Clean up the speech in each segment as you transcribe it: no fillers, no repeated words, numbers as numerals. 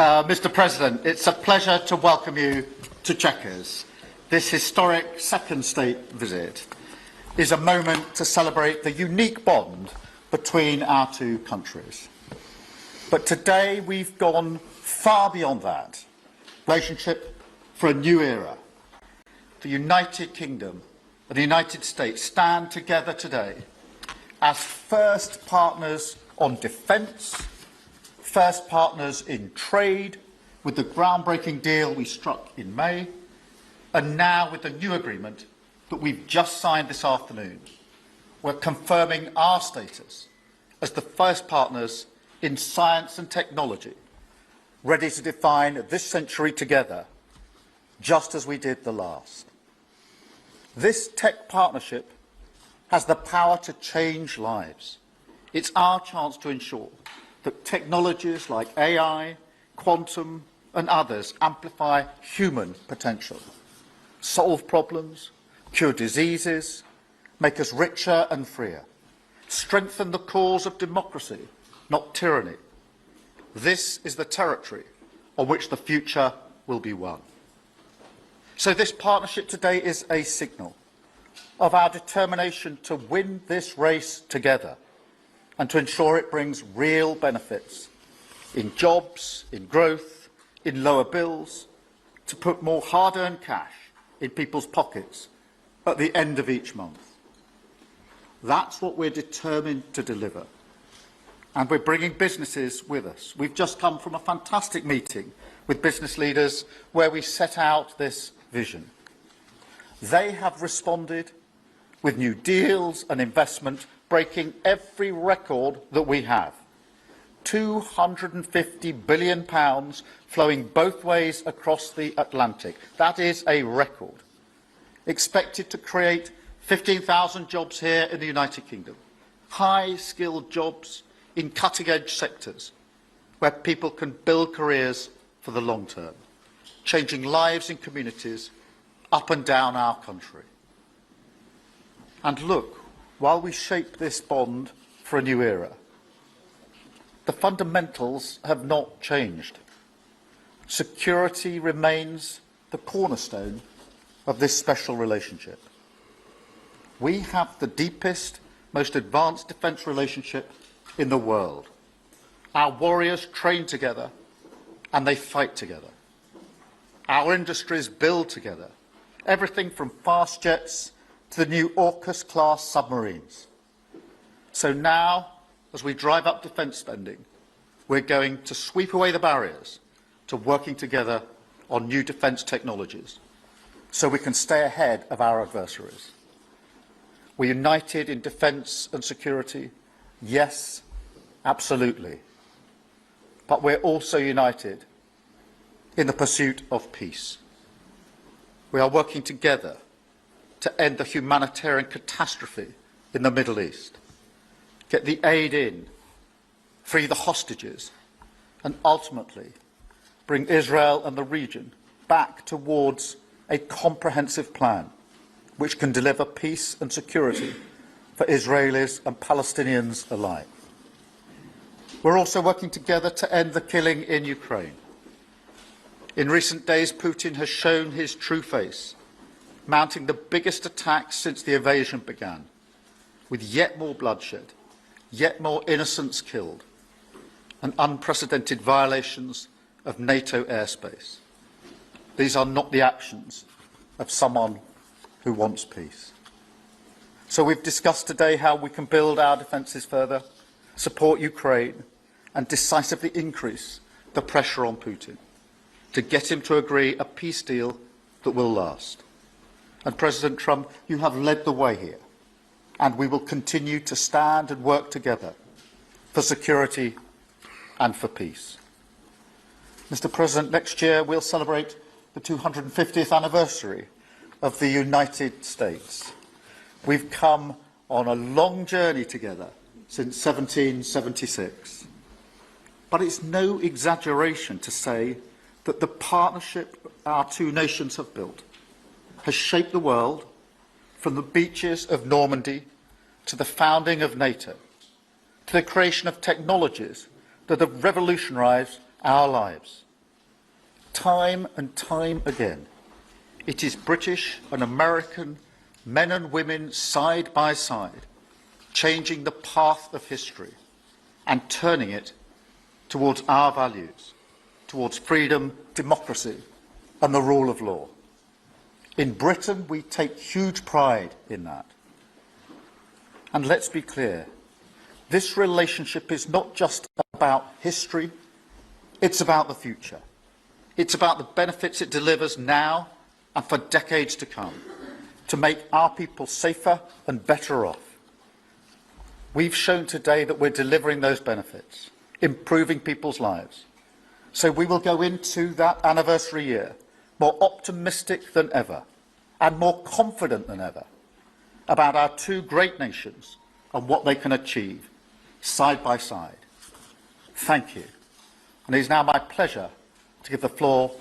Mr. President, it's a pleasure to welcome you to Chequers. This historic second state visit is a moment to celebrate the unique bond between our two countries. But today we've gone far beyond that relationship for a new era. The United Kingdom and the United States stand together today as first partners on defence, first partners in trade, with the groundbreaking deal we struck in May, and now with the new agreement that we've just signed this afternoon. We're confirming our status as the first partners in science and technology, ready to define this century together, just as we did the last. This tech partnership has the power to change lives. It's our chance to ensure that technologies like AI, quantum and others amplify human potential, solve problems, cure diseases, make us richer and freer, strengthen the cause of democracy, not tyranny. This is the territory on which the future will be won. So this partnership today is a signal of our determination to win this race together and to ensure it brings real benefits in jobs, in growth, in lower bills, to put more hard-earned cash in people's pockets at the end of each month. That's what we're determined to deliver. And we're bringing businesses with us. We've just come from a fantastic meeting with business leaders where we set out this vision. They have responded with new deals and investment, breaking every record that we have. £250 billion flowing both ways across the Atlantic. That is a record. Expected to create 15,000 jobs here in the United Kingdom. High-skilled jobs in cutting-edge sectors where people can build careers for the long term, changing lives in communities up and down our country. And look, while we shape this bond for a new era, the fundamentals have not changed. Security remains the cornerstone of this special relationship. We have the deepest, most advanced defence relationship in the world. Our warriors train together and they fight together. Our industries build together, everything from fast jets to the new AUKUS-class submarines. So now, as we drive up defence spending, we're going to sweep away the barriers to working together on new defence technologies so we can stay ahead of our adversaries. We're united in defence and security. Yes, absolutely. But we're also united in the pursuit of peace. We are working together to end the humanitarian catastrophe in the Middle East, get the aid in, free the hostages, and ultimately bring Israel and the region back towards a comprehensive plan which can deliver peace and security for Israelis and Palestinians alike. We're also working together to end the killing in Ukraine. In recent days, Putin has shown his true face, mounting the biggest attacks since the invasion began, with yet more bloodshed, yet more innocents killed, and unprecedented violations of NATO airspace. These are not the actions of someone who wants peace. So we've discussed today how we can build our defences further, support Ukraine, and decisively increase the pressure on Putin to get him to agree a peace deal that will last. And President Trump, you have led the way here, and we will continue to stand and work together for security and for peace. Mr. President, next year we'll celebrate the 250th anniversary of the United States. We've come on a long journey together since 1776. But it's no exaggeration to say that the partnership our two nations have built has shaped the world from the beaches of Normandy to the founding of NATO, to the creation of technologies that have revolutionised our lives, time and time again, it is British and American men and women side by side, changing the path of history and turning it towards our values, towards freedom, democracy and the rule of law. In Britain, we take huge pride in that. And let's be clear, this relationship is not just about history, it's about the future. It's about the benefits it delivers now and for decades to come, to make our people safer and better off. We've shown today that we're delivering those benefits, improving people's lives. So we will go into that anniversary year more optimistic than ever and more confident than ever about our two great nations and what they can achieve side by side. Thank you. And it is now my pleasure to give the floor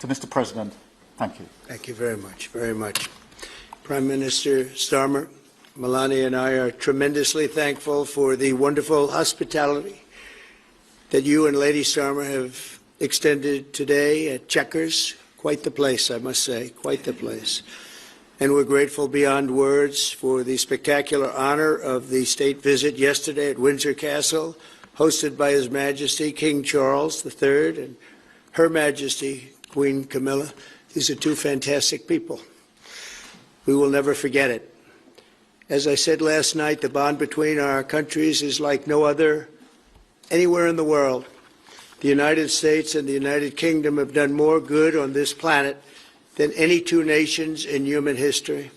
to Mr. President. Thank you. Thank you very much, very much. Prime Minister Starmer, Melania and I are tremendously thankful for the wonderful hospitality that you and Lady Starmer have extended today at Chequers. Quite the place, I must say, quite the place. And we're grateful beyond words for the spectacular honor of the state visit yesterday at Windsor Castle, hosted by His Majesty King Charles III and Her Majesty Queen Camilla. These are two fantastic people. We will never forget it. As I said last night, the bond between our countries is like no other anywhere in the world. The United States and the United Kingdom have done more good on this planet than any two nations in human history.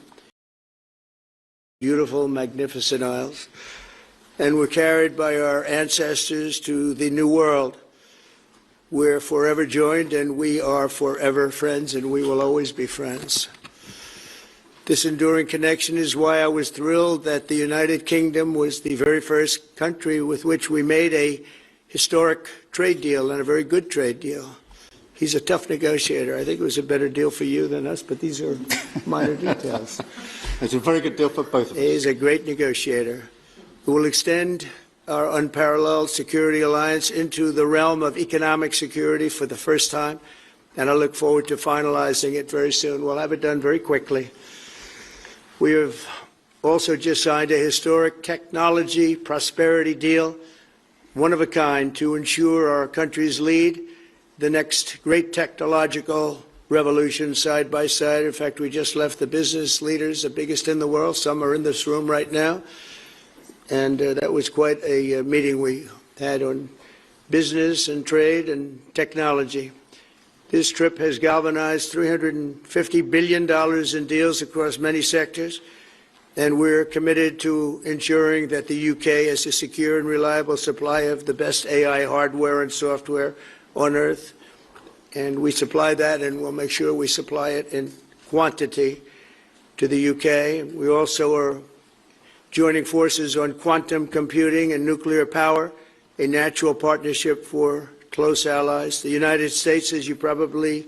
Beautiful, magnificent isles. And we're carried by our ancestors to the New World. We're forever joined, and we are forever friends, and we will always be friends. This enduring connection is why I was thrilled that the United Kingdom was the very first country with which we made a historic trade deal, and a very good trade deal. He's a tough negotiator. I think it was a better deal for you than us, but these are minor details. It's a very good deal for both of us. He's a great negotiator who will extend our unparalleled security alliance into the realm of economic security for the first time, and I look forward to finalizing it very soon. We'll have it done very quickly. We have also just signed a historic technology prosperity deal, one of a kind, to ensure our countries lead the next great technological revolution side by side. In fact, we just left the business leaders, the biggest in the world. Some are in this room right now. And that was quite a meeting we had on business and trade and technology. This trip has galvanized $350 billion in deals across many sectors, and we're committed to ensuring that the UK has a secure and reliable supply of the best AI hardware and software on Earth. And we supply that, and we'll make sure we supply it in quantity to the UK. We also are joining forces on quantum computing and nuclear power, a natural partnership for close allies. The United States, as you probably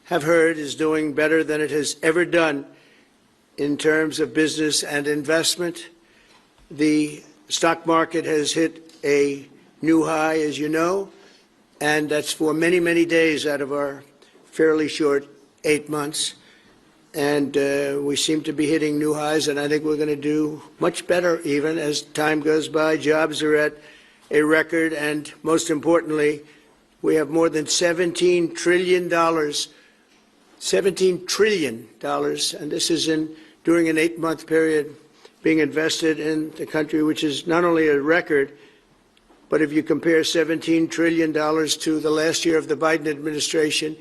have heard, is doing better than it has ever done in terms of business and investment. The stock market has hit a new high, as you know, and that's for many, many days out of our fairly short 8 months. And we seem to be hitting new highs, and I think we're going to do much better even as time goes by. Jobs are at a record, and most importantly, we have more than $17 trillion, $17 trillion, and this is during an 8-month period being invested in the country, which is not only a record, but if you compare $17 trillion to the last year of the Biden administration,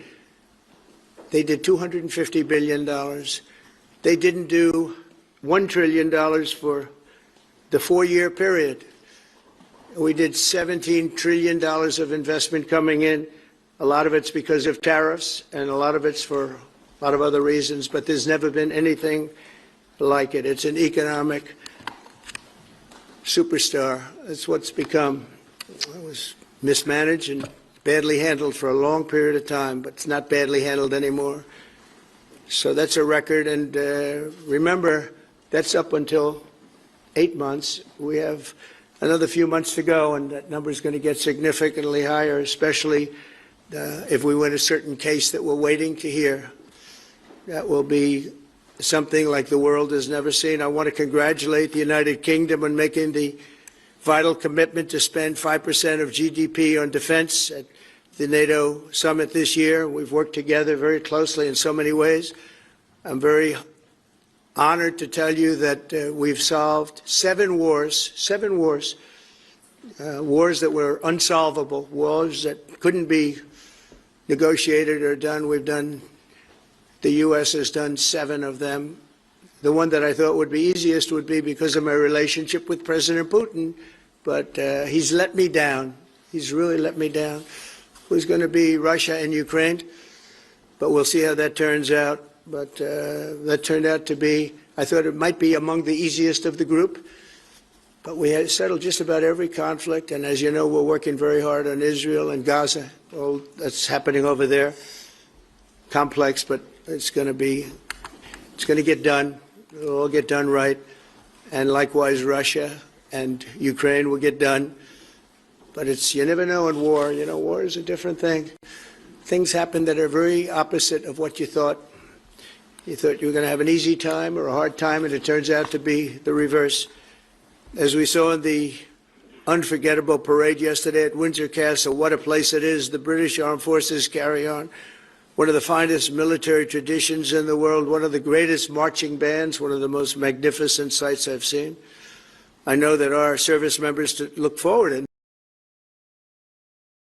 they did $250 billion. They didn't do $1 trillion for the 4-year period. We did $17 trillion of investment coming in. A lot of it's because of tariffs, and a lot of it's for a lot of other reasons, but there's never been anything like it. It's an economic superstar. That's what's become. It was mismanaged and badly handled for a long period of time, but it's not badly handled anymore. So that's a record, and remember, that's up until 8 months. We have another few months to go, and that number is going to get significantly higher, especially if we win a certain case that we're waiting to hear, that will be something like the world has never seen. I want to congratulate the United Kingdom on making the vital commitment to spend 5% of GDP on defense at the NATO summit this year. We've worked together very closely in so many ways. I'm very honored to tell you that we've solved 7 wars, wars that were unsolvable, wars that couldn't be negotiated or done. The U.S. has done 7 of them. The one that I thought would be easiest would be because of my relationship with President Putin, but he's let me down. He's really let me down. It was going to be Russia and Ukraine, but we'll see how that turns out. But that turned out to be, I thought it might be among the easiest of the group, but we had settled just about every conflict, and as you know, we're working very hard on Israel and Gaza. All that's happening over there. Complex, but it's going to get done. It'll all get done right. And likewise, Russia and Ukraine will get done. But you never know in war. You know, war is a different thing. Things happen that are very opposite of what you thought. You thought you were going to have an easy time or a hard time, and it turns out to be the reverse. As we saw in the unforgettable parade yesterday at Windsor Castle, what a place it is. The British Armed Forces carry on one of the finest military traditions in the world, one of the greatest marching bands, one of the most magnificent sights I've seen. I know that our service members look forward